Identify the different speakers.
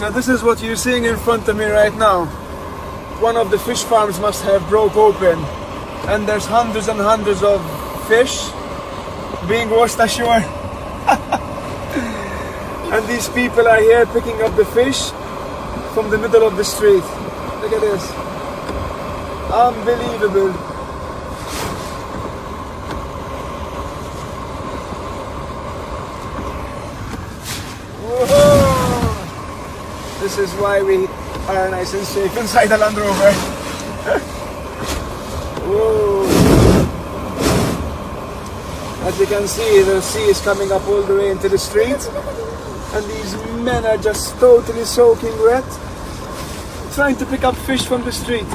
Speaker 1: So this is what you're seeing in front of me right now. One of the fish farms must have broke open, and there's hundreds and hundreds of fish being washed ashore. And these people are here picking up the fish from the middle of the street. Look at this. Unbelievable. Whoa. This is why we are nice and safe inside the Land Rover. Whoa. As you can see, the sea is coming up all the way into the street, and these men are just totally soaking wet, trying to pick up fish from the street.